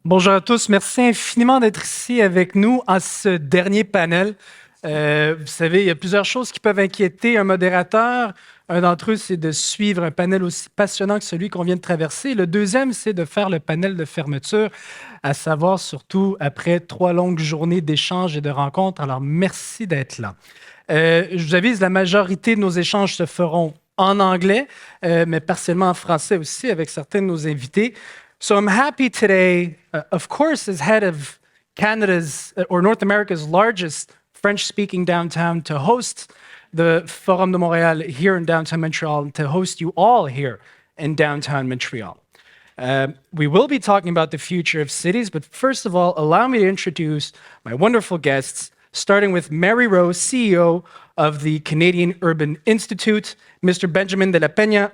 Bonjour à tous, merci infiniment d'être ici avec nous en ce dernier panel. Vous savez, il y a plusieurs choses qui peuvent inquiéter un modérateur. Un d'entre eux, c'est de suivre un panel aussi passionnant que celui qu'on vient de traverser. Le deuxième, c'est de faire le panel de fermeture, à savoir surtout après 3 longues journées d'échanges et de rencontres. Alors, merci d'être là. Je vous avise, la majorité de nos échanges se feront en anglais, mais partiellement en français aussi avec certains de nos invités. So I'm happy today, of course, as head of Canada's or North America's largest French-speaking downtown, to host the Forum de Montréal here in downtown Montreal, and to host you all here in downtown Montreal. We will be talking about the future of cities, but first of all, allow me to introduce my wonderful guests, starting with Mary Rowe, CEO of the Canadian Urban Institute, Mr. Benjamin de la Peña,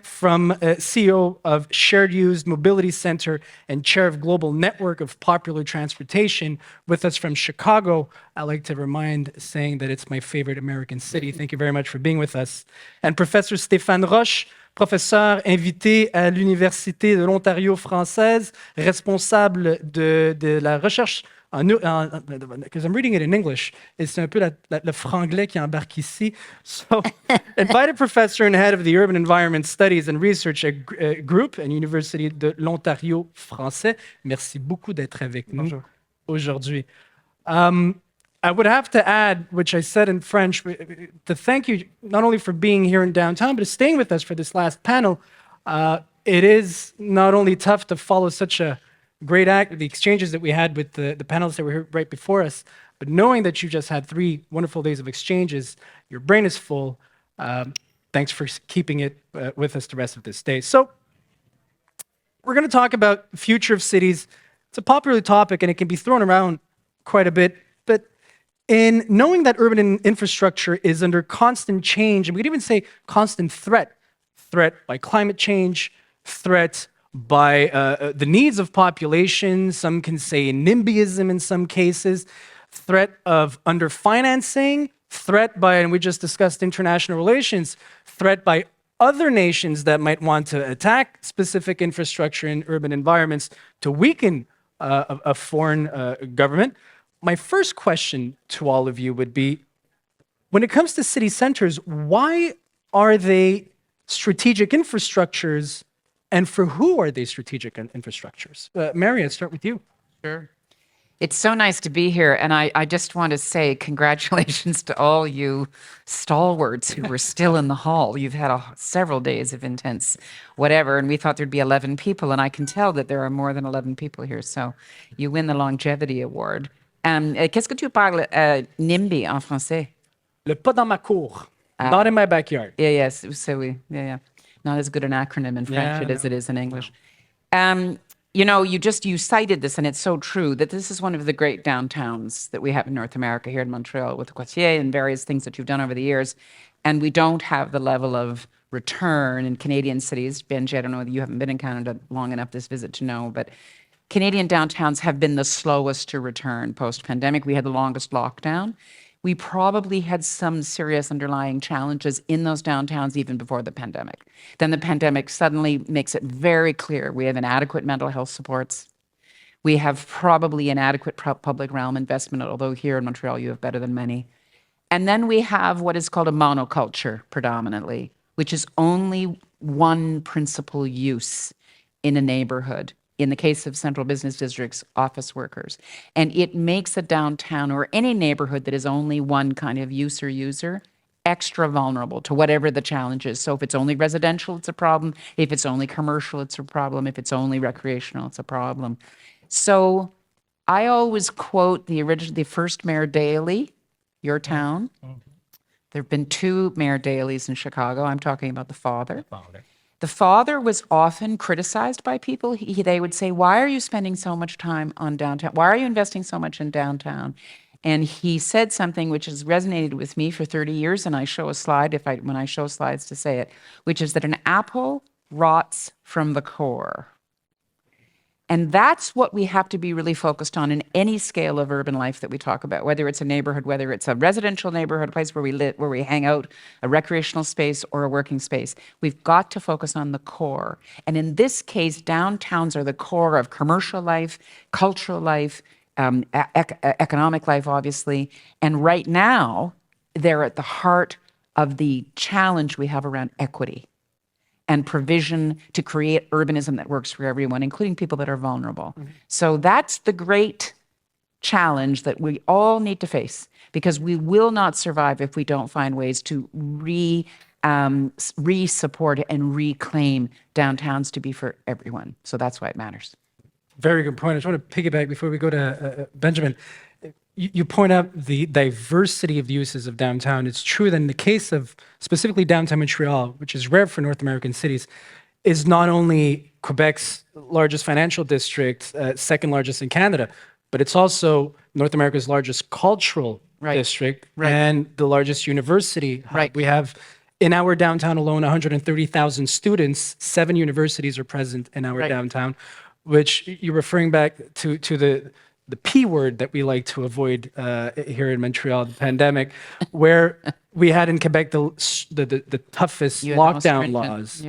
CEO of Shared Use Mobility Center and Chair of Global Network of Popular Transportation, with us from Chicago. I like to remind saying that it's my favorite American city. Thank you very much for being with us. And Professor Stéphane Roche, professeur invité à l'Université de l'Ontario française, responsable de la recherche because I'm reading it in English, et c'est un peu le franglais qui embarque ici. So, invited professor and head of the Urban Environment Studies and Research Group at Université de l'Ontario français. Merci beaucoup d'être avec nous aujourd'hui. I would have to add, which I said in French, to thank you not only for being here in downtown, but staying with us for this last panel. It is not only tough to follow such a great act, the exchanges that we had with the panelists that were here right before us, but knowing that you just had 3 wonderful days of exchanges, your brain is full. Thanks for keeping it with us the rest of this day. So we're going to talk about the future of cities. It's a popular topic and it can be thrown around quite a bit, but in knowing that urban infrastructure is under constant change, and we could even say constant threat by climate change, threat by the needs of population, some can say NIMBYism in some cases, threat of underfinancing, threat by, and we just discussed international relations, threat by other nations that might want to attack specific infrastructure in urban environments to weaken a foreign government. My first question to all of you would be, when it comes to city centers, why are they strategic infrastructures, and for who are they strategic infrastructures? Mary, I'd start with you. Sure. It's so nice to be here, and I just want to say congratulations to all you stalwarts who were still in the hall. You've had several days of intense whatever, and we thought there'd be 11 people, and I can tell that there are more than 11 people here, so you win the longevity award. Qu'est-ce que tu parles NIMBY en français? Le pas dans ma cour, not in my backyard. Yes, so yeah. Not as good an acronym in French as it is in English. You know, you cited this, and it's so true, that this is one of the great downtowns that we have in North America here in Montreal with the Quartier and various things that you've done over the years. And we don't have the level of return in Canadian cities. Benji, I don't know, you haven't been in Canada long enough this visit to know, but Canadian downtowns have been the slowest to return post-pandemic. We had the longest lockdown. We probably had some serious underlying challenges in those downtowns even before the pandemic. Then the pandemic suddenly makes it very clear we have inadequate mental health supports. We have probably inadequate public realm investment, although here in Montreal you have better than many. And then we have what is called a monoculture predominantly, which is only one principal use in a neighborhood. In the case of central business districts, office workers. And it makes a downtown or any neighborhood that is only one kind of user extra vulnerable to whatever the challenge is. So if it's only residential, it's a problem. If it's only commercial, it's a problem. If it's only recreational, it's a problem. So I always quote the first Mayor Daley, your town. Mm-hmm. There have been 2 Mayor Daleys in Chicago. I'm talking about the father. The father was often criticized by people. They would say, why are you spending so much time on downtown? Why are you investing so much in downtown? And he said something which has resonated with me for 30 years, and I show a slide when I show slides to say it, which is that an apple rots from the core. And that's what we have to be really focused on in any scale of urban life that we talk about, whether it's a neighborhood, whether it's a residential neighborhood, a place where we live, where we hang out, a recreational space or a working space. We've got to focus on the core. And in this case, downtowns are the core of commercial life, cultural life, economic life, obviously. And right now, they're at the heart of the challenge we have around equity and provision to create urbanism that works for everyone, including people that are vulnerable. So that's the great challenge that we all need to face, because we will not survive if we don't find ways to re-support and reclaim downtowns to be for everyone. So that's why it matters. Very good point. I just want to piggyback before we go to Benjamin. You point out the diversity of the uses of downtown. It's true that in the case of specifically downtown Montreal, which is rare for North American cities, is not only Quebec's largest financial district, second largest in Canada, but it's also North America's largest cultural district and the largest university hub. We have in our downtown alone 130,000 students. 7 universities are present in our downtown, which you're referring back to the P word that we like to avoid here in Montreal, the pandemic, where we had in Quebec the toughest lockdown laws.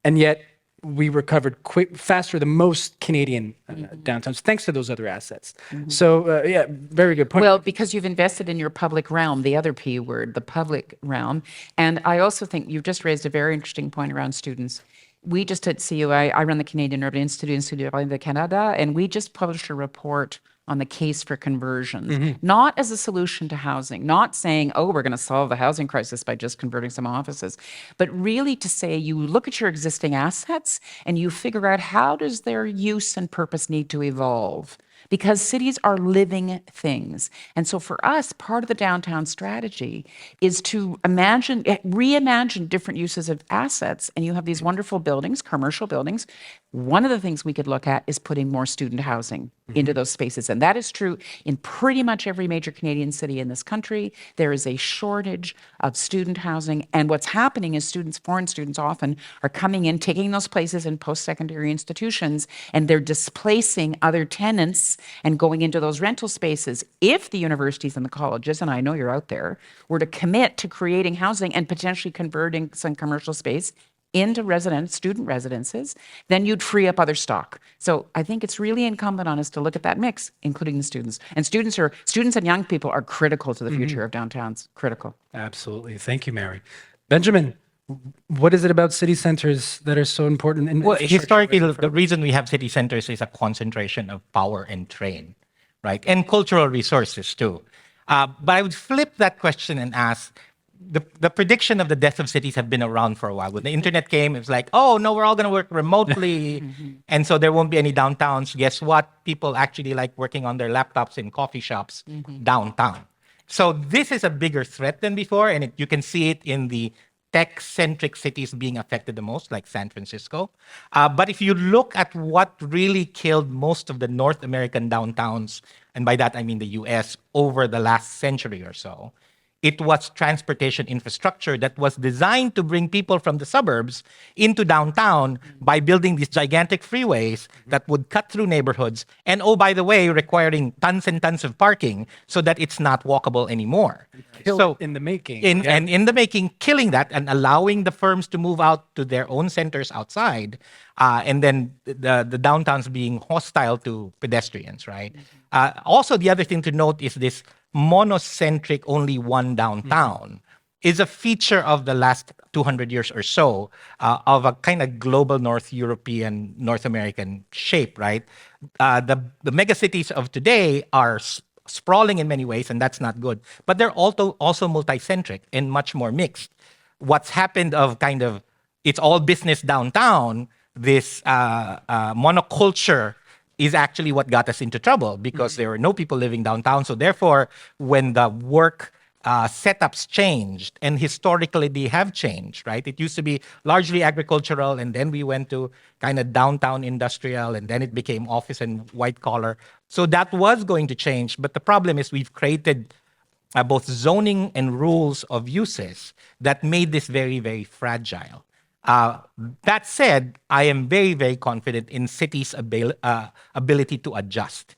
And yet we recovered faster than most Canadian downtowns, thanks to those other assets. So yeah, very good point. Well, because you've invested in your public realm, the other P word, the public realm. And I also think you've just raised a very interesting point around students. We just at CUI, I run the Canadian Urban Institute de Canada, and we just published a report on the case for conversions, not as a solution to housing, not saying, oh, we're going to solve the housing crisis by just converting some offices, but really to say you look at your existing assets and you figure out how does their use and purpose need to evolve. Because cities are living things. And so for us, part of the downtown strategy is to reimagine different uses of assets. And you have these wonderful buildings, commercial buildings. One of the things we could look at is putting more student housing into those spaces. And that is true in pretty much every major Canadian city in this country. There is a shortage of student housing. And what's happening is foreign students often are coming in, taking those places in post-secondary institutions, and they're displacing other tenants and going into those rental spaces. If the universities and the colleges, and I know you're out there, were to commit to creating housing and potentially converting some commercial space into student residences, then you'd free up other stock. So I think it's really incumbent on us to look at that mix, including the students. And students and young people are critical to the future of downtowns, critical. Absolutely. Thank you, Mary. Benjamin, what is it about city centers that are so important? Well, historically, the reason we have city centers is a concentration of power and trade, right? And cultural resources too. But I would flip that question and ask, the prediction of the death of cities have been around for a while. When the internet came, it was like, oh, no, we're all going to work remotely. And so there won't be any downtowns. Guess what? People actually like working on their laptops in coffee shops downtown. So this is a bigger threat than before. And you can see it in the tech-centric cities being affected the most, like San Francisco. But if you look at what really killed most of the North American downtowns, and by that I mean the US, over the last century or so, it was transportation infrastructure that was designed to bring people from the suburbs into downtown by building these gigantic freeways that would cut through neighborhoods. And oh, by the way, requiring tons and tons of parking so that it's not walkable anymore. So in the making. And in the making, killing that and allowing the firms to move out to their own centers outside. And then the downtowns being hostile to pedestrians, right? Also, the other thing to note is this monocentric, only one downtown is a feature of the last 200 years or so of a kind of global North European, North American shape, right? The megacities of today are sprawling in many ways, and that's not good. But they're also multicentric and much more mixed. What's happened of kind of, it's all business downtown, this monoculture is actually what got us into trouble because there were no people living downtown. So therefore, when the work setups changed, and historically they have changed, right? It used to be largely agricultural, and then we went to kind of downtown industrial, and then it became office and white collar. So that was going to change. But the problem is we've created both zoning and rules of uses that made this very, very fragile. That said, I am very, very confident in cities' ability to adjust.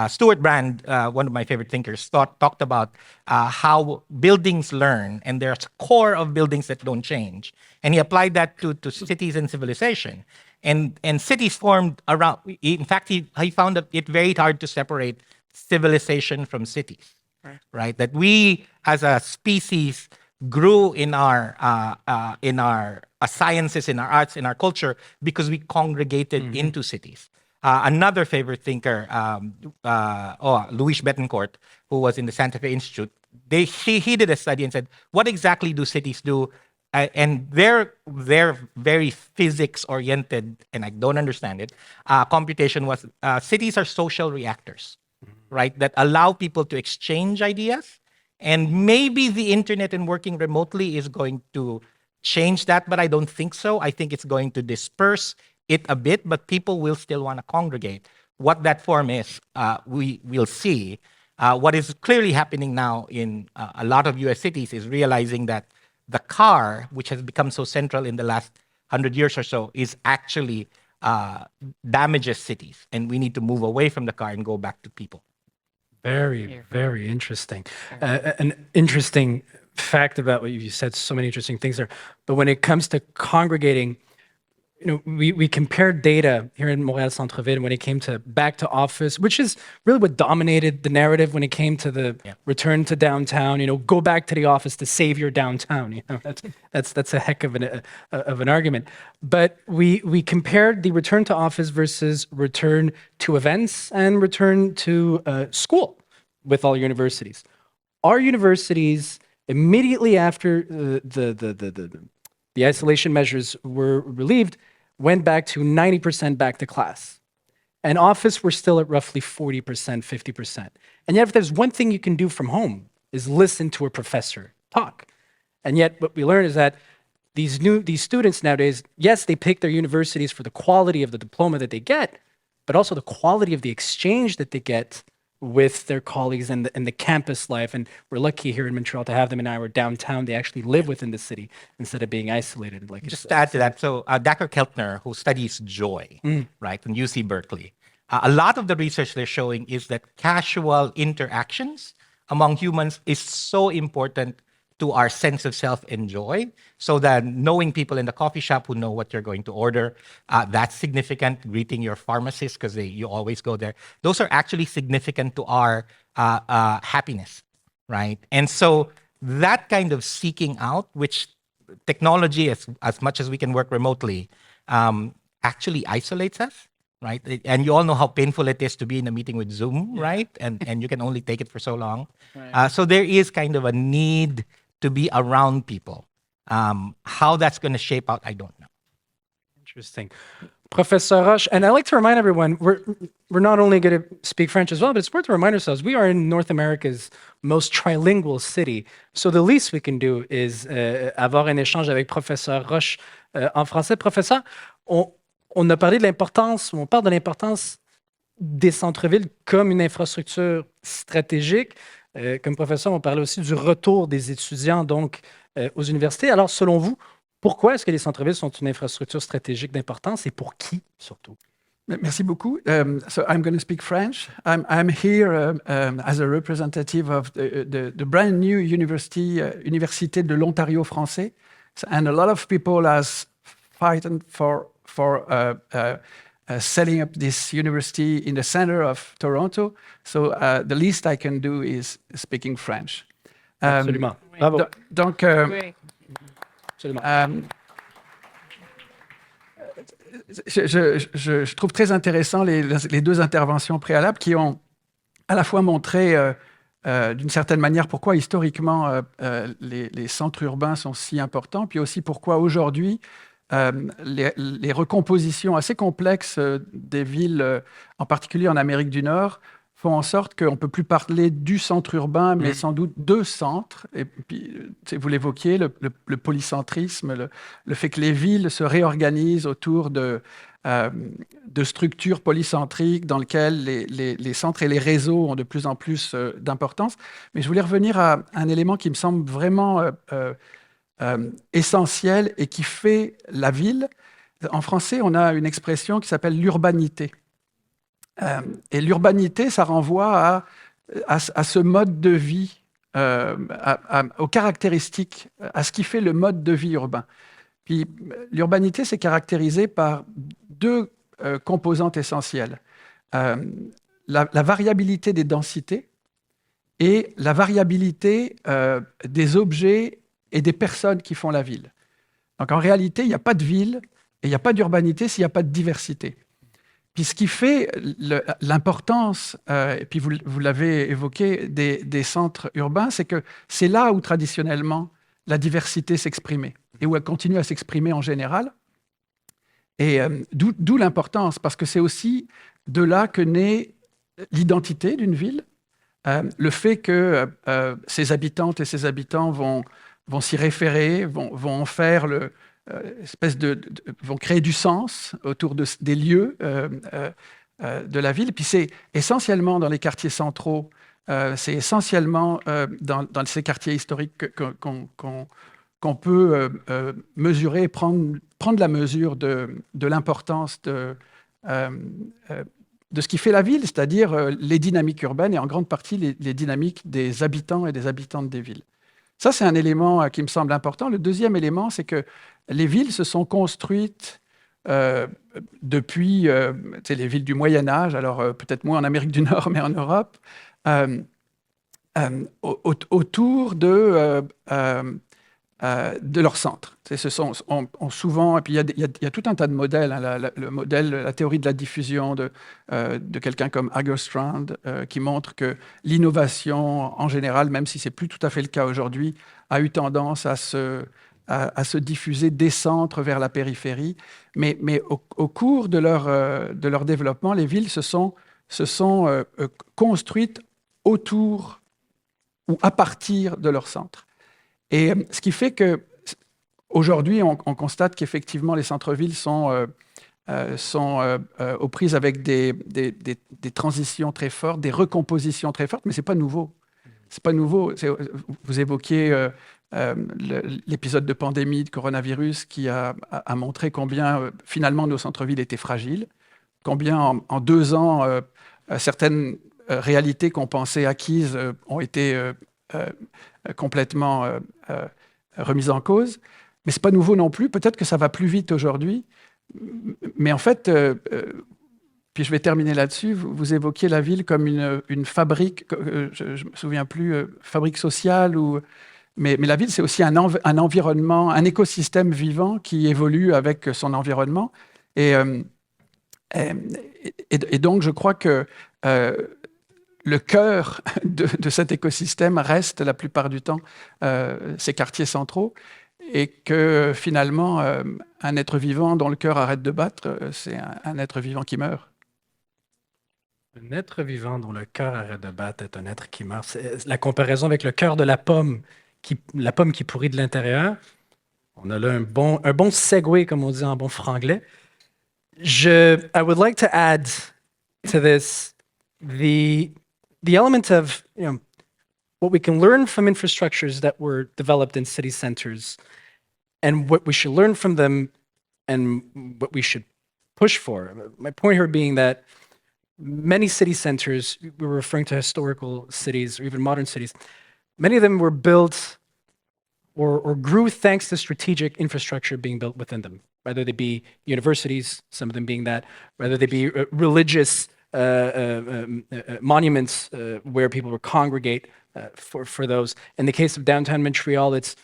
Stuart Brand, one of my favorite thinkers, talked about how buildings learn, and there's a core of buildings that don't change. And he applied that to cities and civilization. And cities formed around, in fact, he found it very hard to separate civilization from cities, right? That we as a species grew in our sciences, in our arts, in our culture, because we congregated into cities. Another favorite thinker, Luis Betancourt, who was in the Santa Fe Institute, he did a study and said, what exactly do cities do? And they're very physics-oriented, and I don't understand it. Computation was, cities are social reactors, right? That allow people to exchange ideas. And maybe the internet and working remotely is going to change that, but I don't think so. I think it's going to disperse it a bit, but people will still want to congregate. What that form is, we will see. What is clearly happening now in a lot of US cities is realizing that the car, which has become so central in the last 100 years or so, is actually damages cities. And we need to move away from the car and go back to people. Very, very interesting. An interesting fact about what you said, so many interesting things there. But when it comes to congregating, we compared data here in Montréal centre-ville when it came to back to office, which is really what dominated the narrative when it came to the return to downtown. Go back to the office to save your downtown. That's a heck of an argument. But we compared the return to office versus return to events and return to school with all universities. Our universities immediately after the isolation measures were relieved, went back to 90% back to class. And office, we're still at roughly 40%, 50%. And yet, if there's one thing you can do from home, is listen to a professor talk. And yet, what we learn is that these students nowadays, yes, they pick their universities for the quality of the diploma that they get, but also the quality of the exchange that they get with their colleagues and the campus life. And we're lucky here in Montreal to have them in our downtown. They actually live within the city instead of being isolated. Just to add to that, so Dr. Keltner, who studies joy, right, from UC Berkeley, a lot of the research they're showing is that casual interactions among humans is so important to our sense of self and joy. So that knowing people in the coffee shop who know what you're going to order, that's significant. Greeting your pharmacist, because you always go there. Those are actually significant to our happiness, right? And so that kind of seeking out, which technology, as much as we can work remotely, actually isolates us, right? And you all know how painful it is to be in a meeting with Zoom, right? And you can only take it for so long. Right. So there is kind of a need to be around people. How that's going to shape out, I don't know. Interesting. Professor Roche, and I like to remind everyone, we're not only going to speak French as well, but it's worth to remind ourselves, we are in North America's most trilingual city. So the least we can do is avoir un échange avec Professeur Roche en français. Professeur, on a parlé de l'importance, on parle de l'importance des centres-villes comme une infrastructure stratégique. Comme professeur, on parlait aussi du retour des étudiants donc aux universités. Alors, selon vous, pourquoi est-ce que les centres-villes sont une infrastructure stratégique d'importance et pour qui surtout? Merci beaucoup. So I'm going to speak French. I'm here as a representative of the brand new Université de l'Ontario français, and a lot of people has fighting for setting up this university in the center of Toronto. So the least I can do is speaking French. Absolument. Bravo. Donc, je trouve très intéressant les deux interventions préalables qui ont à la fois montré d'une certaine manière pourquoi historiquement les centres urbains sont si importants, puis aussi pourquoi aujourd'hui les recompositions assez complexes des villes, en particulier en Amérique du Nord, font en sorte qu'on ne peut plus parler du centre urbain, mais sans doute de centres. Et puis, vous l'évoquiez, le polycentrisme, le fait que les villes se réorganisent autour de structures polycentriques dans lesquelles les centres et les réseaux ont de plus en plus d'importance. Mais je voulais revenir à un élément qui me semble vraiment essentiel et qui fait la ville. En français, on a une expression qui s'appelle l'urbanité. Et l'urbanité, ça renvoie à ce mode de vie, aux caractéristiques, à ce qui fait le mode de vie urbain. Puis l'urbanité, c'est caractérisé par deux composantes essentielles. La variabilité des densités et la variabilité des objets et des personnes qui font la ville. Donc en réalité, il n'y a pas de ville et il n'y a pas d'urbanité s'il n'y a pas de diversité. Puis ce qui fait l'importance, et puis vous l'avez évoqué, des centres urbains, c'est que c'est là où traditionnellement la diversité s'exprimait et où elle continue à s'exprimer en général. Et d'où l'importance, parce que c'est aussi de là que naît l'identité d'une ville, le fait que ses habitantes et ses habitants vont s'y référer, vont en faire vont créer du sens autour des lieux de la ville. Et puis c'est essentiellement dans les quartiers centraux, c'est essentiellement dans ces quartiers historiques qu'on peut mesurer, prendre la mesure de l'importance de ce qui fait la ville, c'est-à-dire les dynamiques urbaines et en grande partie les dynamiques des habitants et des habitantes des villes. Ça, c'est un élément qui me semble important. Le deuxième élément, c'est que les villes se sont construites depuis les villes du Moyen-Âge, alors peut-être moins en Amérique du Nord, mais en Europe, autour de leur centre. On souvent, et puis il y a tout un tas de modèles, hein, la théorie de la diffusion de quelqu'un comme Hagerstrand, qui montre que l'innovation, en général, même si c'est plus tout à fait le cas aujourd'hui, a eu tendance à se diffuser des centres vers la périphérie. Mais au cours de leur développement, les villes se sont construites autour ou à partir de leur centre. Et ce qui fait qu'aujourd'hui, on constate qu'effectivement, les centres-villes sont aux prises avec des transitions très fortes, des recompositions très fortes, mais ce n'est pas nouveau. C'est pas nouveau. Vous évoquiez l'épisode de pandémie de coronavirus qui a montré combien, finalement, nos centres-villes étaient fragiles, combien en 2 ans, certaines réalités qu'on pensait acquises ont été complètement remise en cause. Mais ce n'est pas nouveau non plus. Peut-être que ça va plus vite aujourd'hui. Mais en fait, puis je vais terminer là-dessus, vous évoquiez la ville comme une fabrique, je ne me souviens plus, fabrique sociale, mais la ville, c'est aussi un environnement, un écosystème vivant qui évolue avec son environnement. Et donc, je crois que le cœur de cet écosystème reste la plupart du temps ces quartiers centraux, et que finalement, un être vivant dont le cœur arrête de battre, c'est un être vivant qui meurt. Un être vivant dont le cœur arrête de battre est un être qui meurt. C'est la comparaison avec le cœur de la pomme qui pourrit de l'intérieur. On a là un bon segue, comme on dit en bon franglais. I would like to add to this the element of what we can learn from infrastructures that were developed in city centers, and what we should learn from them, and what we should push for. My point here being that many city centers, we were referring to historical cities or even modern cities, many of them were built or grew thanks to strategic infrastructure being built within them, whether they be universities, some of them being that, whether they be religious monuments where people would congregate for those. In the case of downtown Montreal, it's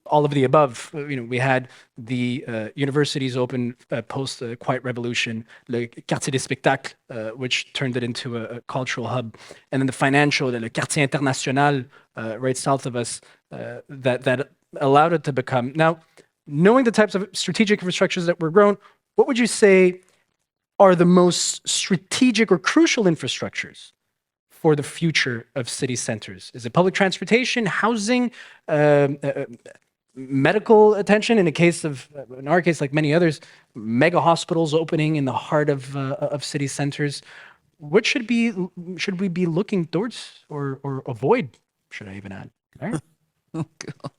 all of the above. We had the universities open post-Quiet Revolution, le quartier des spectacles, which turned it into a cultural hub, and then the financial, le quartier international, right south of us, that allowed it to become. Now, knowing the types of strategic infrastructures that were grown, what would you say are the most strategic or crucial infrastructures for the future of city centers? Is it public transportation, housing, medical attention? In our case, like many others, mega hospitals opening in the heart of city centers. What should we be looking towards or avoid? Should I even add? Right? Oh, God.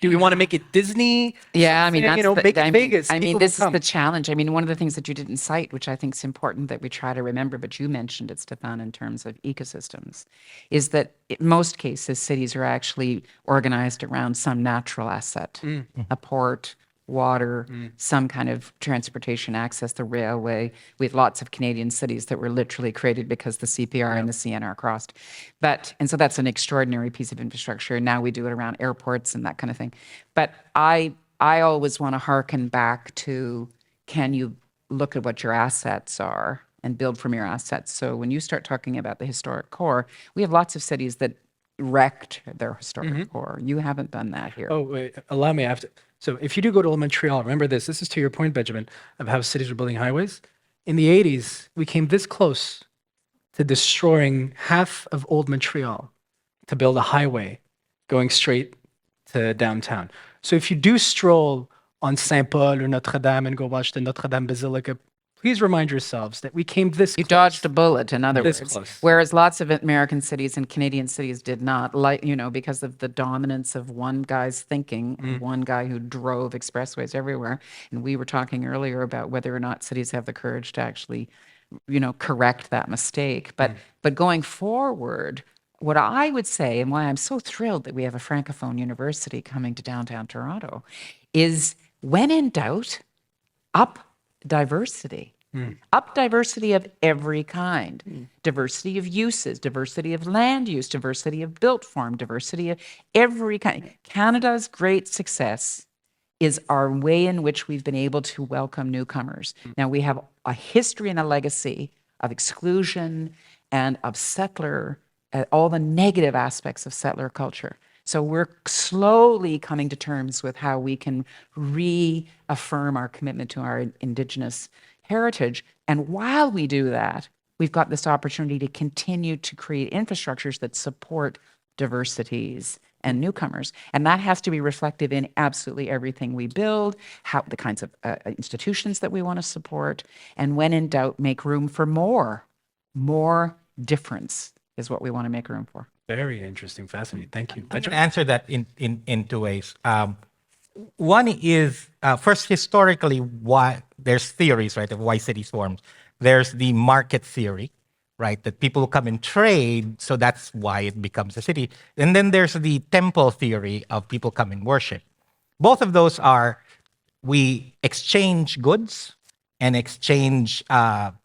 Do we want to make it Disney? Yeah, I mean, Something, that's make it I mean, Vegas. I mean, People this will is the come. challenge. I mean, one of the things that you didn't cite, which I think is important that we try to remember, but you mentioned it, Stéphane, in terms of ecosystems, is that in most cases, cities are actually organized around some natural asset, a port, water, some kind of transportation access, the railway. We have lots of Canadian cities that were literally created because the CPR and the CNR crossed. And so that's an extraordinary piece of infrastructure. Now we do it around airports and that kind of thing. But I always want to hearken back to, can you look at what your assets are and build from your assets? So when you start talking about the historic core, we have lots of cities that wrecked their historic core. You haven't done that here. Oh, wait, allow me after. So if you do go to Montreal, remember this. This is to your point, Benjamin, of how cities were building highways. In the 80s, we came this close to destroying half of old Montreal to build a highway going straight to downtown. So if you do stroll on Saint Paul or Notre Dame and go watch the Notre Dame Basilica, please remind yourselves that we came this You close. dodged a bullet, in other This words. close. Whereas lots of American cities and Canadian cities did not, like, because of the dominance of one guy's thinking, one guy who drove expressways everywhere. And we were talking earlier about whether or not cities have the courage to actually, correct that mistake. But going forward, what I would say, and why I'm so thrilled that we have a Francophone university coming to downtown Toronto, is when in doubt, up diversity. Up diversity of every kind. Diversity of uses, diversity of land use, diversity of built form, diversity of every kind. Canada's great success is our way in which we've been able to welcome newcomers. Now, we have a history and a legacy of exclusion and of settler, all the negative aspects of settler culture. So we're slowly coming to terms with how we can reaffirm our commitment to our Indigenous heritage. And while we do that, we've got this opportunity to continue to create infrastructures that support diversities and newcomers. And that has to be reflective in absolutely everything we build, how the kinds of institutions that we want to support. And when in doubt, make room for more difference is what we want to make room for. Very interesting, fascinating. Thank you. I can answer that in two ways. One is, first, historically, why there's theories, right, of why cities formed. There's the market theory, right, that people come and trade, so that's why it becomes a city. And then there's the temple theory of people come and worship. Both of those are, we exchange goods and exchange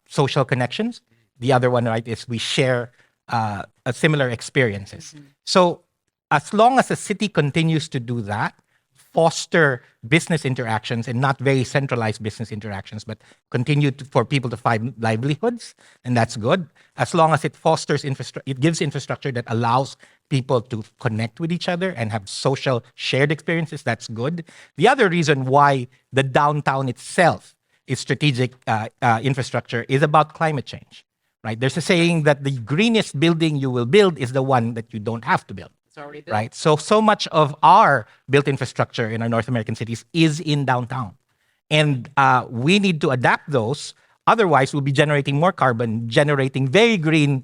social connections. The other one, right, is we share similar experiences. So as long as a city continues to do that, foster business interactions and not very centralized business interactions, but continue for people to find livelihoods, and that's good. As long as it fosters it gives infrastructure that allows people to connect with each other and have social shared experiences, that's good. The other reason why the downtown itself is strategic infrastructure is about climate change, right? There's a saying that the greenest building you will build is the one that you don't have to build. Right. So much of our built infrastructure in our North American cities is in downtown. And we need to adapt those. Otherwise, we'll be generating more carbon, generating very green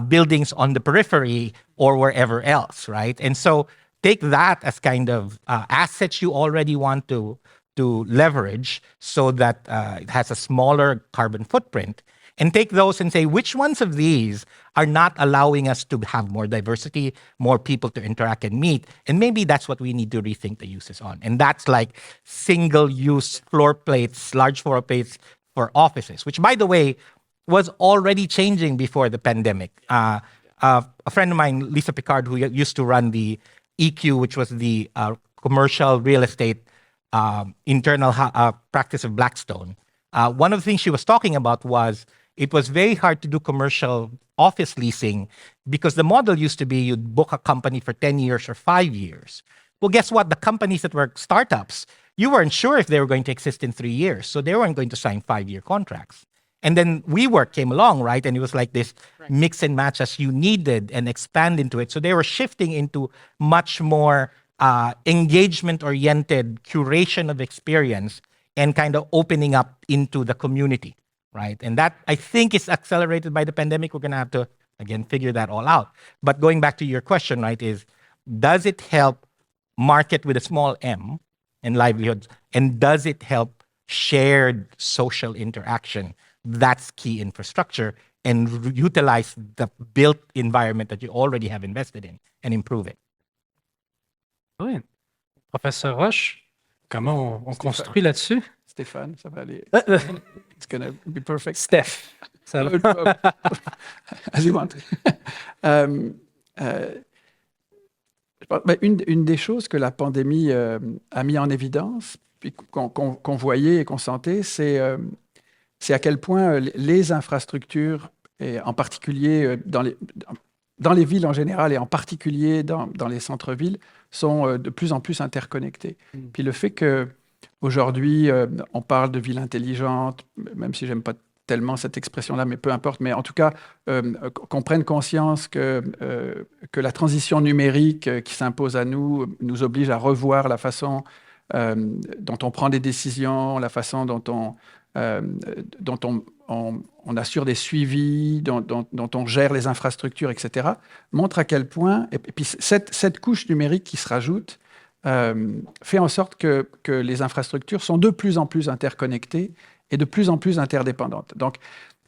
buildings on the periphery or wherever else, right? And so take that as kind of assets you already want to leverage so that it has a smaller carbon footprint. And take those and say, which ones of these are not allowing us to have more diversity, more people to interact and meet? And maybe that's what we need to rethink the uses on. And that's like single-use floor plates, large floor plates for offices, which, by the way, was already changing before the pandemic. A friend of mine, Lisa Picard, who used to run the EQ, which was the commercial real estate internal practice of Blackstone, one of the things she was talking about was it was very hard to do commercial office leasing because the model used to be you'd book a company for 10 years or 5 years. Well, guess what? The companies that were startups, you weren't sure if they were going to exist in 3 years. So they weren't going to sign 5-year contracts. And then WeWork came along, right? And it was like this mix and match as you needed and expand into it. So they were shifting into much more engagement-oriented curation of experience and kind of opening up into the community. Right. And that, I think, is accelerated by the pandemic. We're going to have to, again, figure that all out. But going back to your question, right, is does it help market with a small m and livelihoods? And does it help shared social interaction? That's key infrastructure, and utilize the built environment that you already have invested in and improve it. Oui. Professeur Roche, comment on construit là-dessus? Stéphane, ça va aller. It's gonna be perfect. Steph. Ça va. As you want. Une des choses que la pandémie a mis en évidence, puis qu'on voyait et qu'on sentait, c'est à quel point les infrastructures, et en particulier dans les villes en général et en particulier dans les centres-villes, sont de plus en plus interconnectées. Puis le fait qu'aujourd'hui, on parle de ville intelligente, même si j'aime pas tellement cette expression-là, mais peu importe, mais en tout cas, qu'on prenne conscience que la transition numérique qui s'impose à nous oblige à revoir la façon dont on prend des décisions, la façon dont on assure des suivis, dont on gère les infrastructures, etc., montre à quel point, et puis cette couche numérique qui se rajoute, fait en sorte que les infrastructures sont de plus en plus interconnectées et de plus en plus interdépendantes. Donc,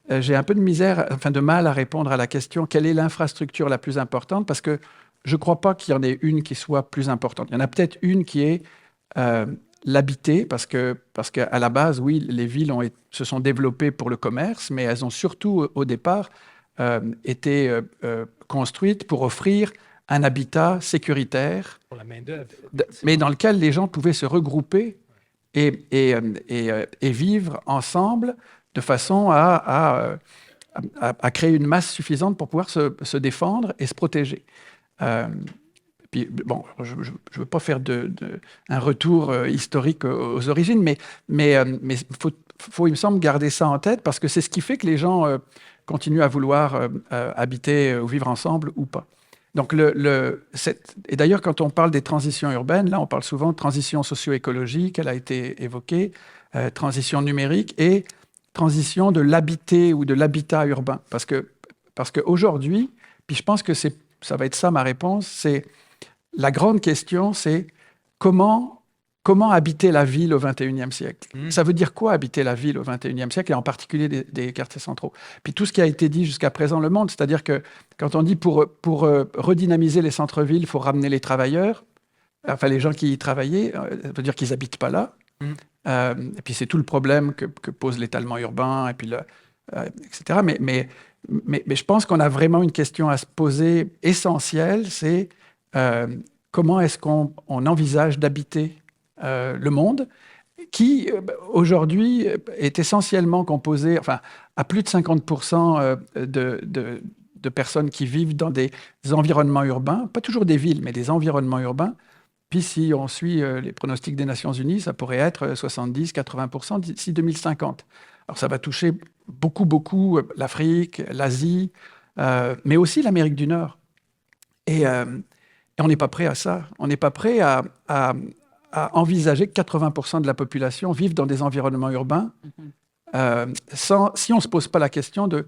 j'ai un peu de mal à répondre à la question quelle est l'infrastructure la plus importante, parce que je ne crois pas qu'il y en ait une qui soit plus importante. Il y en a peut-être une qui est l'habiter, parce qu'à la base, oui, les villes se sont développées pour le commerce, mais elles ont surtout, au départ, été construites pour offrir un habitat sécuritaire, Pour la main-d'œuvre. mais dans lequel les gens pouvaient se regrouper et vivre ensemble de façon à créer une masse suffisante pour pouvoir se défendre et se protéger. Puis, bon, je ne veux pas faire un retour historique aux origines, mais faut, il me semble, garder ça en tête, parce que c'est ce qui fait que les gens continuent à vouloir habiter ou vivre ensemble ou pas. Donc, et d'ailleurs, quand on parle des transitions urbaines, là, on parle souvent de transition socio-écologique, elle a été évoquée, transition numérique et transition de l'habité ou de l'habitat urbain. Parce qu'aujourd'hui, puis je pense que ça va être ça ma réponse, c'est la grande question, c'est comment habiter la ville au XXIe siècle. Ça veut dire quoi habiter la ville au XXIe siècle, et en particulier des quartiers centraux. Puis tout ce qui a été dit jusqu'à présent le montre, c'est-à-dire que quand on dit pour redynamiser les centres-villes, il faut ramener les travailleurs, enfin les gens qui y travaillaient, ça veut dire qu'ils n'habitent pas là. Et puis c'est tout le problème que pose l'étalement urbain, et puis etc. Mais je pense qu'on a vraiment une question à se poser essentielle, c'est comment est-ce qu'on envisage d'habiter le monde, qui aujourd'hui est essentiellement composé, enfin, à plus de 50% de personnes qui vivent dans des environnements urbains, pas toujours des villes, mais des environnements urbains. Puis si on suit les pronostics des Nations Unies, ça pourrait être 70-80% d'ici 2050. Alors ça va toucher beaucoup l'Afrique, l'Asie, mais aussi l'Amérique du Nord. Et on n'est pas prêt à ça. On n'est pas prêt à envisager que 80% de la population vive dans des environnements urbains si on ne se pose pas la question de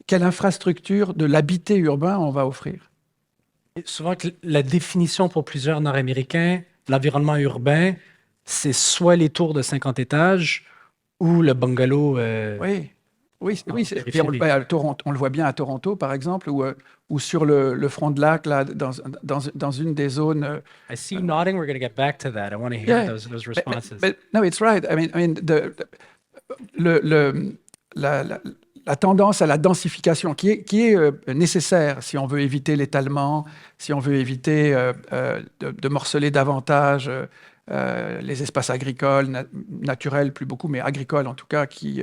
quelle infrastructure de l'habité urbain on va offrir. Et souvent, la définition pour plusieurs Nord-Américains, l'environnement urbain, c'est soit les tours de 50 étages ou le bungalow. Oui. Puis on le voit bien à Toronto, par exemple, ou sur le front de lac, là, dans une des zones. I see you nodding. We're going to get back to that. I want to hear those responses. But no, it's right. I mean, la tendance à la densification qui est nécessaire si on veut éviter l'étalement, si on veut éviter de morceler davantage les espaces agricoles, naturels plus beaucoup, mais agricoles en tout cas, qui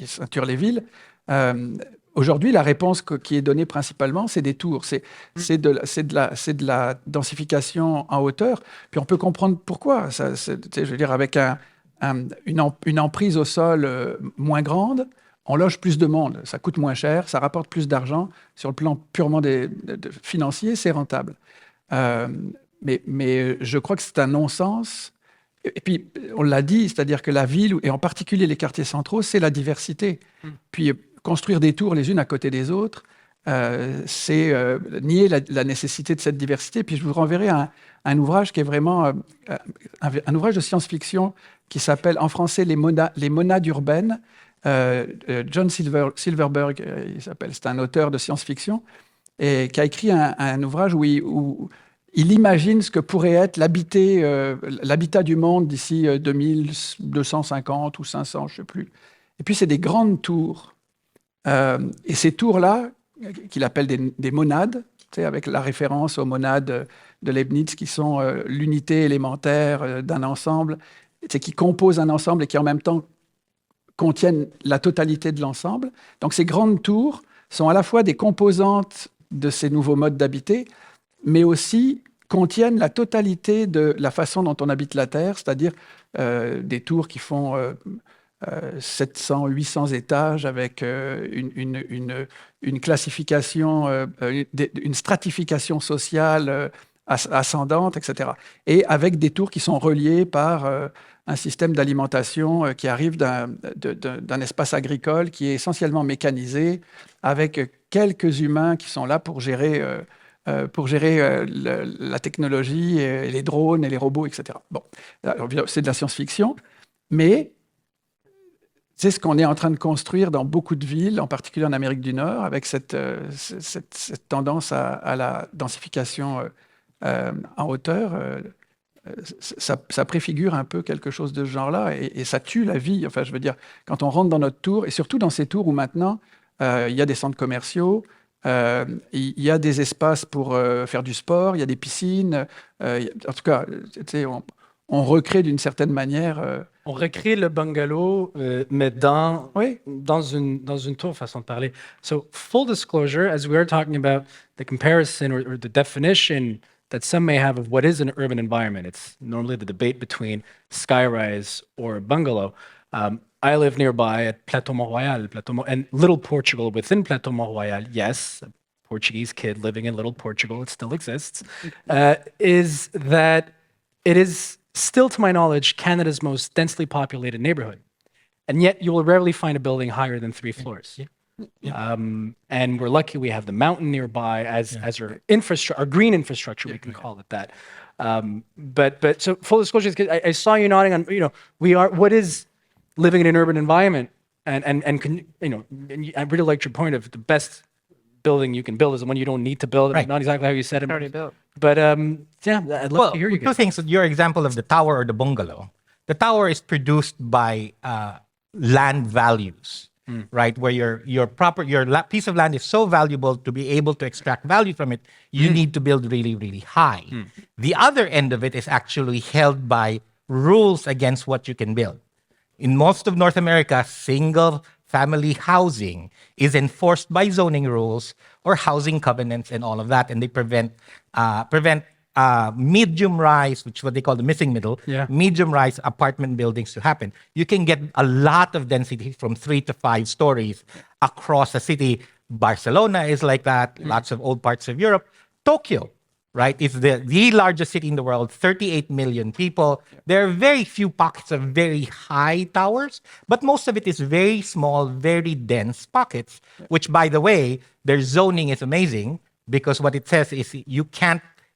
ceinturent les villes. Aujourd'hui, la réponse qui est donnée principalement, c'est des tours. C'est de la densification en hauteur. Puis on peut comprendre pourquoi. Je veux dire, avec une emprise au sol moins grande, on loge plus de monde. Ça coûte moins cher, ça rapporte plus d'argent. Sur le plan purement financier, c'est rentable. Mais je crois que c'est un non-sens. Et puis, on l'a dit, c'est-à-dire que la ville, et en particulier les quartiers centraux, c'est la diversité. Puis, construire des tours les unes à côté des autres, c'est nier la nécessité de cette diversité. Puis je vous renverrai un ouvrage qui est vraiment un ouvrage de science-fiction qui s'appelle en français Les monades urbaines. John Silverberg, il s'appelle, c'est un auteur de science-fiction et qui a écrit un ouvrage où il imagine ce que pourrait être l'habitat du monde d'ici 2250 ou 500, je ne sais plus. Et puis c'est des grandes tours. Et ces tours-là, qu'il appelle des monades, avec la référence aux monades de Leibniz, qui sont l'unité élémentaire d'un ensemble, qui composent un ensemble et qui en même temps contiennent la totalité de l'ensemble. Donc ces grandes tours sont à la fois des composantes de ces nouveaux modes d'habiter, mais aussi contiennent la totalité de la façon dont on habite la Terre, c'est-à-dire des tours qui font 700, 800 étages avec une classification, une stratification sociale ascendante, etc. Et avec des tours qui sont reliées par un système d'alimentation qui arrive d'un espace agricole qui est essentiellement mécanisé, avec quelques humains qui sont là pour gérer la technologie, et les drones et les robots, etc. Bon, c'est de la science-fiction, mais c'est ce qu'on est en train de construire dans beaucoup de villes, en particulier en Amérique du Nord, avec cette tendance à la densification en hauteur. Ça préfigure un peu quelque chose de ce genre-là et ça tue la vie. Enfin, je veux dire, quand on rentre dans notre tour, et surtout dans ces tours où maintenant, il y a des centres commerciaux, il y a des espaces pour faire du sport, il y a des piscines. En tout cas, on recrée d'une certaine manière... On recrée le bungalow, mais dans Oui. dans une tour, façon de parler. So, full disclosure, as we are talking about the comparison or the definition that some may have of what is an urban environment, it's normally the debate between skyrise or bungalow. I live nearby at Plateau Montréal, and Little Portugal within Plateau Montréal, yes, a Portuguese kid living in Little Portugal, it still exists, is that it is still, to my knowledge, Canada's most densely populated neighborhood. And yet you will rarely find a building higher than 3 floors. Yeah. And we're lucky we have the mountain nearby as our infrastructure, our green infrastructure, we can call it that. But so full disclosure, I saw you nodding on, what is living in an urban environment? And I really liked your point of the best building you can build is the one you don't need to build. Right. Not exactly how you said it. Already built. But yeah, I'd love to hear you two guys. things. Your example of the tower or the bungalow. The tower is produced by land values, right? Where your piece of land is so valuable to be able to extract value from it, you need to build really, really high. The other end of it is actually held by rules against what you can build. In most of North America, single family housing is enforced by zoning rules or housing covenants and all of that, and they prevent medium rise, which is what they call the missing middle, medium rise apartment buildings to happen. You can get a lot of density from 3 to 5 stories across a city. Barcelona is like that, lots of old parts of Europe. Tokyo, right, is the largest city in the world, 38 million people. There are very few pockets of very high towers, but most of it is very small, very dense pockets, which, by the way, their zoning is amazing because what it says is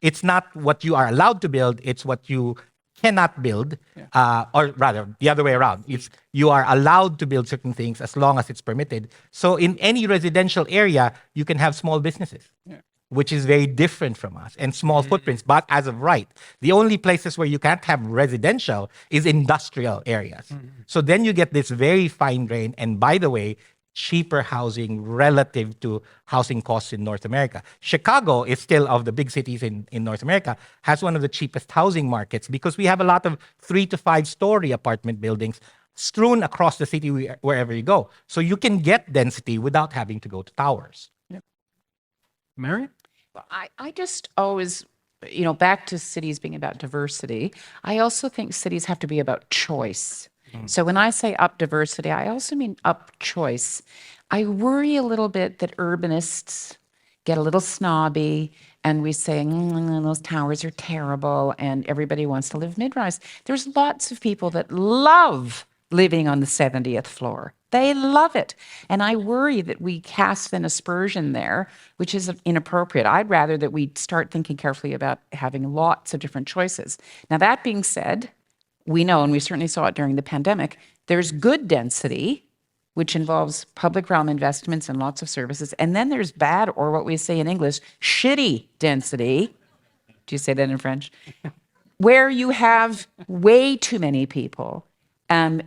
it's not what you are allowed to build, it's what you cannot build, or rather, the other way around. It's you are allowed to build certain things as long as it's permitted. So in any residential area, you can have small businesses. Which is very different from us, and small footprints. But as of right, the only places where you can't have residential is industrial areas. So then you get this very fine grain, and by the way, cheaper housing relative to housing costs in North America. Chicago is still, of the big cities in North America, has one of the cheapest housing markets because we have a lot of 3 to 5 story apartment buildings strewn across the city wherever you go. So you can get density without having to go to towers. Mary? I just always, back to cities being about diversity, I also think cities have to be about choice. So when I say up diversity, I also mean up choice. I worry a little bit that urbanists get a little snobby and we say, those towers are terrible and everybody wants to live mid-rise. There's lots of people that love living on the 70th floor. They love it. And I worry that we cast an aspersion there, which is inappropriate. I'd rather that we start thinking carefully about having lots of different choices. Now, that being said, we know, and we certainly saw it during the pandemic, there's good density, which involves public realm investments and lots of services. And then there's bad, or what we say in English, shitty density. Do you say that in French? Where you have way too many people,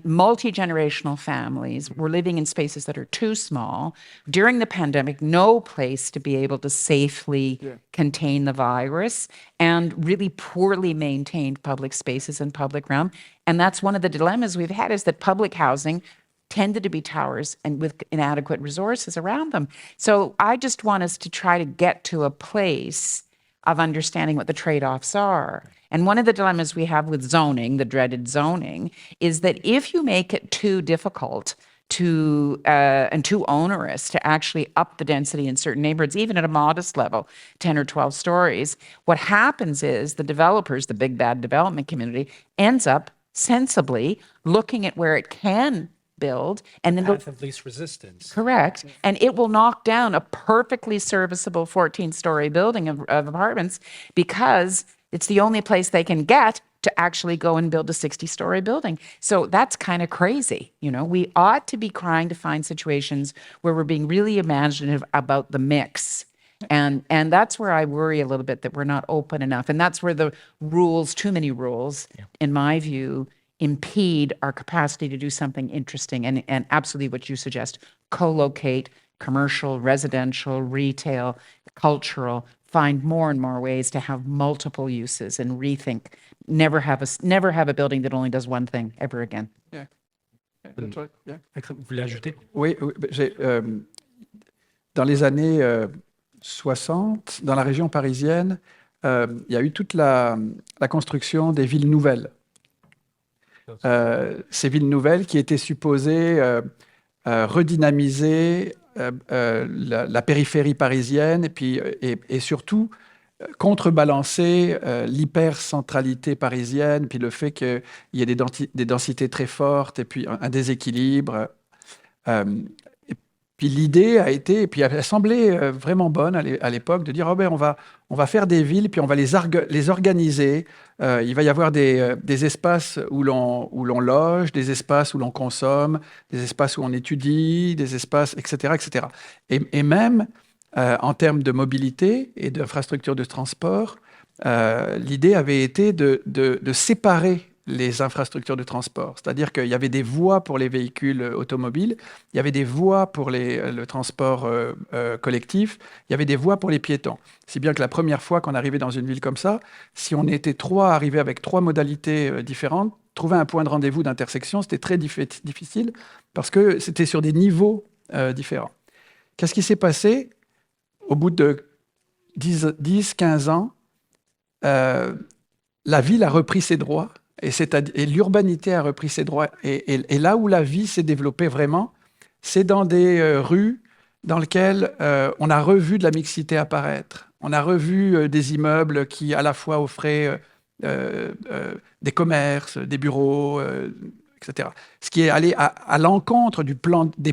multi-generational families. We're living in spaces that are too small. During the pandemic, no place to be able to safely contain the virus, and really poorly maintained public spaces and public realm. And that's one of the dilemmas we've had, is that public housing tended to be towers and with inadequate resources around them. So I just want us to try to get to a place of understanding what the trade-offs are. And one of the dilemmas we have with zoning, the dreaded zoning, is that if you make it too difficult to and too onerous to actually up the density in certain neighborhoods, even at a modest level, 10 or 12 stories, what happens is the developers, the big bad development community, ends up sensibly looking at where it can build, and then Path of least resistance. correct, and it will knock down a perfectly serviceable 14-story building of apartments, because it's the only place they can get to actually go and build a 60-story building. So that's kind of crazy. You know, we ought to be trying to find situations where we're being really imaginative about the mix. And that's where I worry a little bit, that we're not open enough. And that's where the rules, too many rules, in my view, impede our capacity to do something interesting. And absolutely what you suggest, co-locate, commercial, residential, retail, cultural, find more and more ways to have multiple uses, and rethink. Never have a building that only does one thing ever again. Yeah. That's right. Yeah. Vous voulez ajouter? Oui, dans les années 60, dans la région parisienne, il y a eu toute la construction des villes nouvelles. Ces villes nouvelles qui étaient supposées redynamiser la périphérie parisienne, et surtout contrebalancer l'hypercentralité parisienne, puis le fait qu'il y ait des densités très fortes, et puis un déséquilibre. Puis l'idée a été, et puis elle semblait vraiment bonne à l'époque, de dire on va faire des villes, puis on va les organiser. Il va y avoir des espaces où l'on loge, des espaces où l'on consomme, des espaces où on étudie, des espaces, etc., etc. Et même en termes de mobilité et d'infrastructures de transport, l'idée avait été de séparer les infrastructures de transport. C'est-à-dire qu'il y avait des voies pour les véhicules automobiles, il y avait des voies pour le transport collectif, il y avait des voies pour les piétons. Si bien que la première fois qu'on arrivait dans une ville comme ça, si on était trois arrivés avec trois modalités différentes, trouver un point de rendez-vous d'intersection, c'était très difficile, parce que c'était sur des niveaux différents. Qu'est-ce qui s'est passé? Au bout de 10-15 ans, la ville a repris ses droits, et l'urbanité a repris ses droits. Et là où la vie s'est développée vraiment, c'est dans des rues dans lesquelles on a revu de la mixité apparaître. On a revu des immeubles qui à la fois offraient des commerces, des bureaux, etc. Ce qui est allé à l'encontre des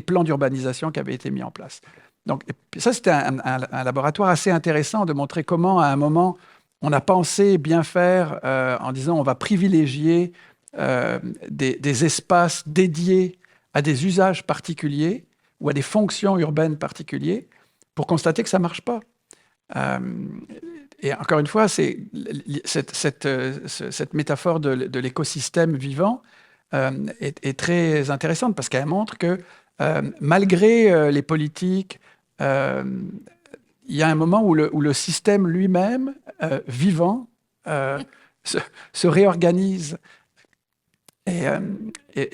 plans d'urbanisation qui avaient été mis en place. Donc ça, c'était un laboratoire assez intéressant de montrer comment, à un moment, on a pensé bien faire en disant on va privilégier des espaces dédiés à des usages particuliers ou à des fonctions urbaines particulières, pour constater que ça ne marche pas. Et encore une fois, cette métaphore de l'écosystème vivant est très intéressante, parce qu'elle montre que malgré les politiques, il y a un moment où le système lui-même, vivant, se réorganise. Et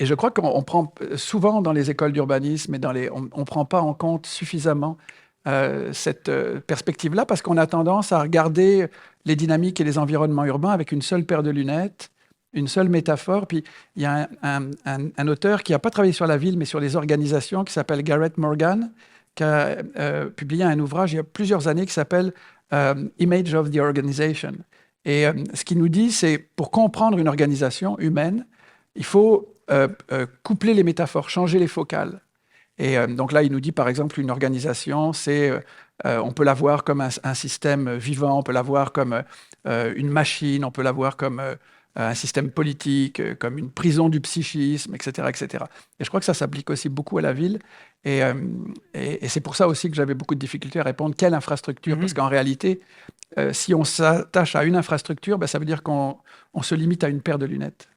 je crois qu'on prend souvent dans les écoles d'urbanisme, on ne prend pas en compte suffisamment cette perspective-là, parce qu'on a tendance à regarder les dynamiques et les environnements urbains avec une seule paire de lunettes, une seule métaphore. Puis il y a un auteur qui n'a pas travaillé sur la ville, mais sur les organisations, qui s'appelle Garrett Morgan, qui a publié un ouvrage il y a plusieurs années qui s'appelle Image of the Organization. Et ce qu'il nous dit, c'est pour comprendre une organisation humaine, Il faut coupler les métaphores, changer les focales. Et donc là, il nous dit, par exemple, une organisation, on peut la voir comme un système vivant, on peut la voir comme une machine, on peut la voir comme un système politique, comme une prison du psychisme, etc., etc. Et je crois que ça s'applique aussi beaucoup à la ville. Et c'est pour ça aussi que j'avais beaucoup de difficultés à répondre quelle infrastructure, parce qu'en réalité, si on s'attache à une infrastructure, ben, ça veut dire qu'on se limite à une paire de lunettes.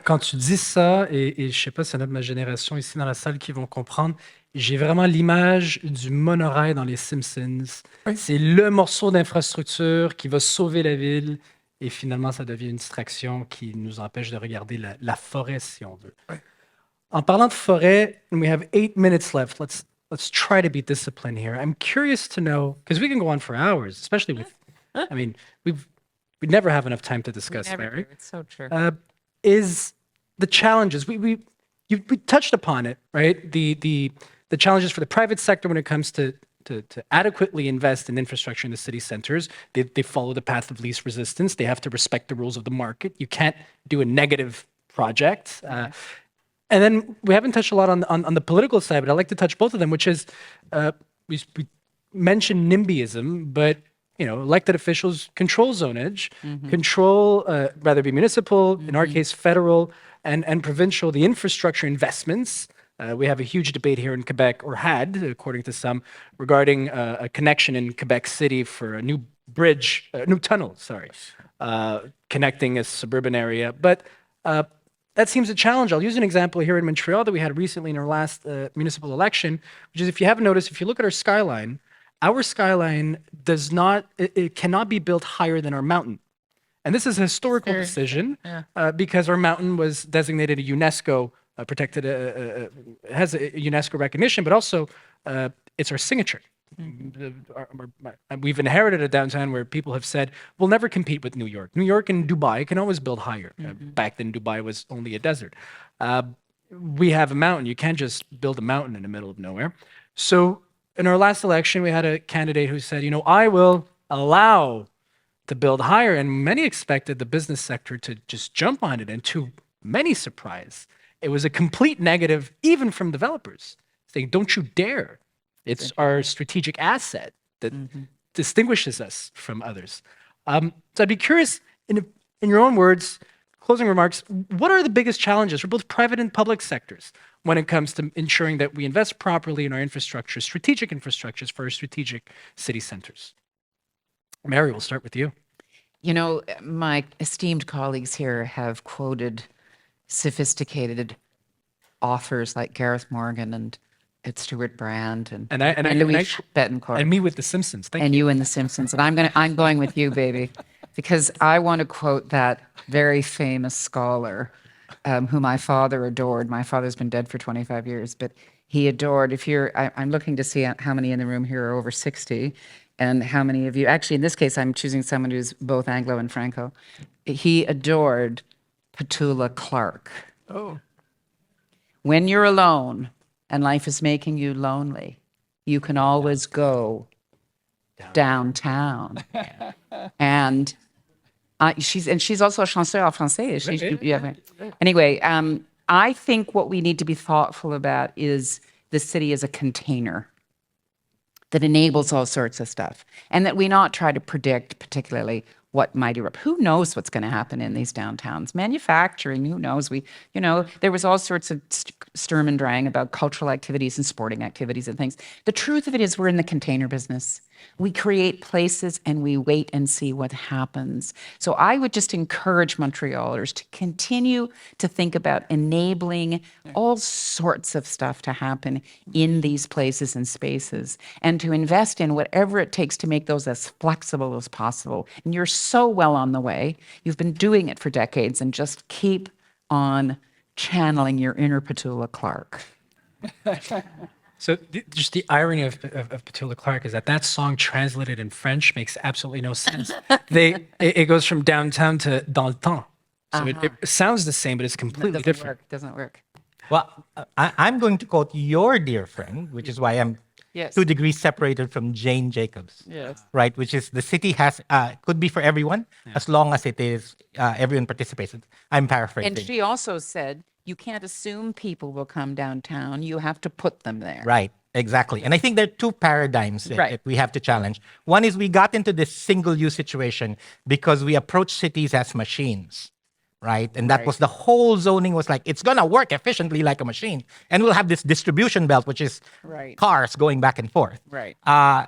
Quand tu dis ça, et je sais pas s'il y en a de ma génération ici dans la salle qui vont comprendre, j'ai vraiment l'image du monorail dans les Simpsons. Oui. C'est le morceau d'infrastructure qui va sauver la ville, et finalement, ça devient une distraction qui nous empêche de regarder la forêt, si on veut. Oui. En parlant de forêt, we have 8 minutes left. Let's try to be disciplined here. I'm curious to know, because we can go on for hours, especially with, I mean, we never have enough time to discuss, Never Mary. do. It's so true. Is the challenges we touched upon it, right? The challenges for the private sector when it comes to adequately invest in infrastructure in the city centers. They follow the path of least resistance. They have to respect the rules of the market. You can't do a negative project. And then we haven't touched a lot on the political side, but I'd like to touch both of them, which is we mentioned NIMBYism, but elected officials control zonage, control, whether it be municipal, in our case, federal and provincial, the infrastructure investments. We have a huge debate here in Quebec, or had, according to some, regarding a connection in Quebec City for a new bridge, new tunnel, connecting a suburban area. But that seems a challenge. I'll use an example here in Montreal that we had recently in our last municipal election, which is, if you haven't noticed, if you look at our skyline it cannot be built higher than our mountain. And this is a historical decision because our mountain was designated a UNESCO protected, has a UNESCO recognition, but also it's our signature. We've inherited a downtown where people have said, we'll never compete with New York. New York and Dubai can always build higher. Back then, Dubai was only a desert. We have a mountain. You can't just build a mountain in the middle of nowhere. So in our last election, we had a candidate who said, I will allow to build higher. And many expected the business sector to just jump on it. And to many surprise, it was a complete negative, even from developers, saying, don't you dare. It's our strategic asset that distinguishes us from others. So I'd be curious, in your own words, closing remarks, what are the biggest challenges for both private and public sectors when it comes to ensuring that we invest properly in our infrastructure, strategic infrastructures for our strategic city centers? Mary, we'll start with you. My esteemed colleagues here have quoted sophisticated authors like Gareth Morgan and Stuart Brand and Louise Bettencourt. And me with The Simpsons. Thank you. And you in The Simpsons. And I'm going with you, baby, because I want to quote that very famous scholar who my father adored. My father's been dead for 25 years, but he adored, I'm looking to see how many in the room here are over 60 and how many of you, actually in this case, I'm choosing someone who's both Anglo and Franco. He adored Petula Clark. Oh. When you're alone and life is making you lonely, you can always go downtown. And she's also a chanteuse en français. Anyway, I think what we need to be thoughtful about is the city as a container that enables all sorts of stuff, and that we not try to predict particularly what might erupt. Who knows what's going to happen in these downtowns? Manufacturing, who knows? There was all sorts of sturm and drang about cultural activities and sporting activities and things. The truth of it is we're in the container business. We create places and we wait and see what happens. So I would just encourage Montrealers to continue to think about enabling all sorts of stuff to happen in these places and spaces, and to invest in whatever it takes to make those as flexible as possible. And you're so well on the way. You've been doing it for decades, and just keep on channeling your inner Petula Clark. So just the irony of Petula Clark is that song translated in French makes absolutely no sense. It goes from downtown to dans le temps. So it sounds the same, but it's completely different. Doesn't work. Well, I'm going to quote your dear friend, which is why I'm Yes. 2 degrees separated from Jane Jacobs. Yes. Right, which is the city has could be for everyone as long as it is everyone participates. I'm paraphrasing. And she also said, you can't assume people will come downtown. You have to put them there. Right, exactly. And I think there are 2 paradigms that, Right. that we have to challenge. One is we got into this single-use situation because we approach cities as machines, right? And that Right. was the whole zoning was like, it's going to work efficiently like a machine. And we'll have this distribution belt, which is Right. cars going back and forth. Right.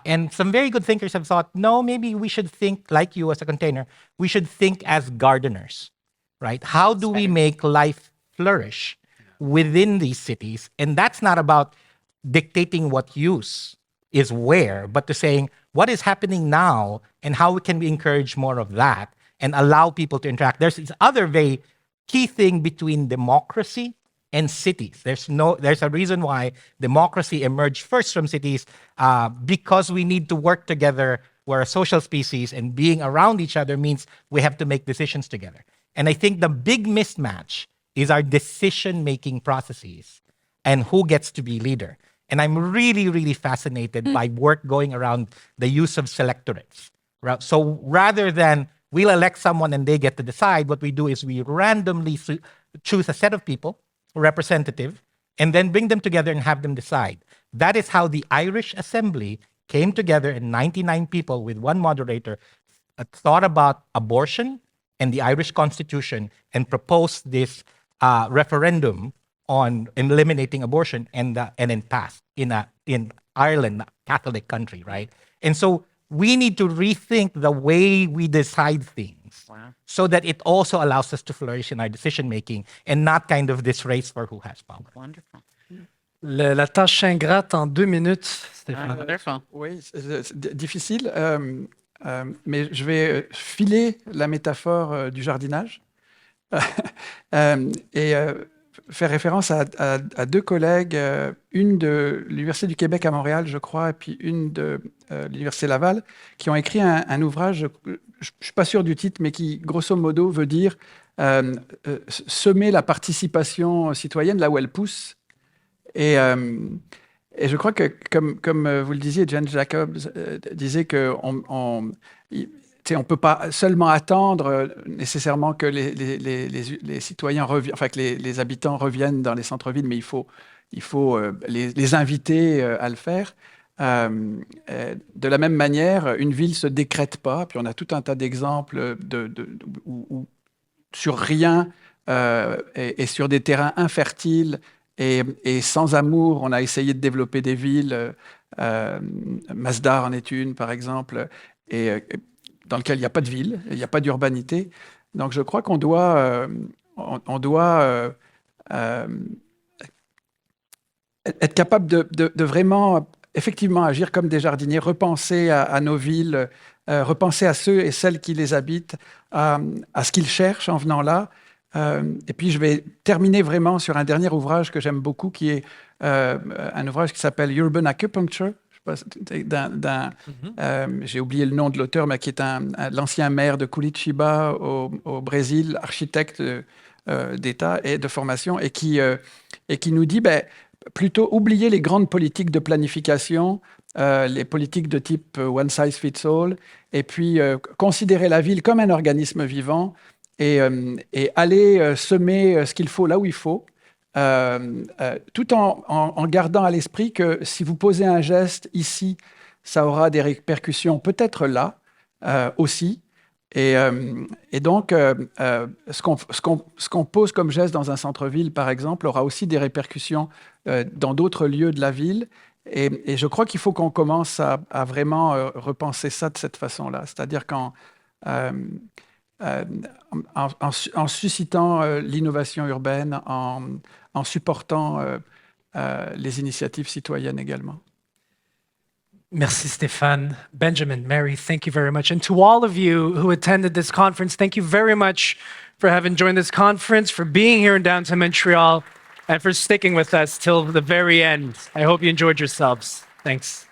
And some very good thinkers have thought, no, maybe we should think like you as a container. We should think as gardeners, right? How do we make life flourish within these cities? And that's not about dictating what use is where, but to saying what is happening now and how can we encourage more of that and allow people to interact. There's this other very key thing between democracy and cities. There's a reason why democracy emerged first from cities because we need to work together. We're a social species, and being around each other means we have to make decisions together. And I think the big mismatch is our decision-making processes and who gets to be leader. And I'm really, really fascinated by work going around the use of selectorates. So rather than we'll elect someone and they get to decide, what we do is we randomly choose a set of people, representative, and then bring them together and have them decide. That is how the Irish Assembly came together, and 99 people with one moderator thought about abortion and the Irish Constitution and proposed this referendum on eliminating abortion, and then passed in Ireland, a Catholic country, right? And so we need to rethink the way we decide things so that it also allows us to flourish in our decision making and not kind of this race for who has power. Wonderful. La tâche ingrate en 2 minutes, Stéphane. Wonderful. Oui, c'est difficile, mais je vais filer la métaphore du jardinage et faire référence à 2 collègues, une de l'Université du Québec à Montréal, je crois, et puis une de l'Université Laval, qui ont écrit un ouvrage, je ne suis pas sûr du titre, mais qui, grosso modo, veut dire semer la participation citoyenne là où elle pousse. Et je crois que, comme vous le disiez, Jane Jacobs disait qu'on ne peut pas seulement attendre nécessairement que les citoyens reviennent, enfin que les habitants reviennent dans les centres-villes, mais il faut les inviter à le faire. De la même manière, une ville ne se décrète pas, puis on a tout un tas d'exemples où sur rien et sur des terrains infertiles et sans amour, on a essayé de développer des villes. Masdar en est une, par exemple, et dans lequel il n'y a pas de ville, il n'y a pas d'urbanité. Donc je crois qu'on doit, être capable de vraiment, effectivement, agir comme des jardiniers, repenser à nos villes, repenser à ceux et celles qui les habitent, à ce qu'ils cherchent en venant là. Et puis je vais terminer vraiment sur un dernier ouvrage que j'aime beaucoup, qui est un ouvrage qui s'appelle Urban Acupuncture. J'ai oublié le nom de l'auteur, mais qui est l'ancien maire de Curitiba au Brésil, architecte d'État et de formation, et qui nous dit plutôt oublier les grandes politiques de planification, les politiques de type one size fits all, et puis considérer la ville comme un organisme vivant et aller semer ce qu'il faut là où il faut. Tout en gardant à l'esprit que si vous posez un geste ici, ça aura des répercussions peut-être là aussi. Et donc, ce qu'on pose comme geste dans un centre-ville, par exemple, aura aussi des répercussions dans d'autres lieux de la ville. Et je crois qu'il faut qu'on commence à vraiment repenser ça de cette façon-là. C'est-à-dire en suscitant l'innovation urbaine, en supportant les initiatives citoyennes également. Merci, Stéphane. Benjamin, Mary, thank you very much. And to all of you who attended this conference, thank you very much for having joined this conference, for being here in downtown Montreal, and for sticking with us till the very end. I hope you enjoyed yourselves. Thanks.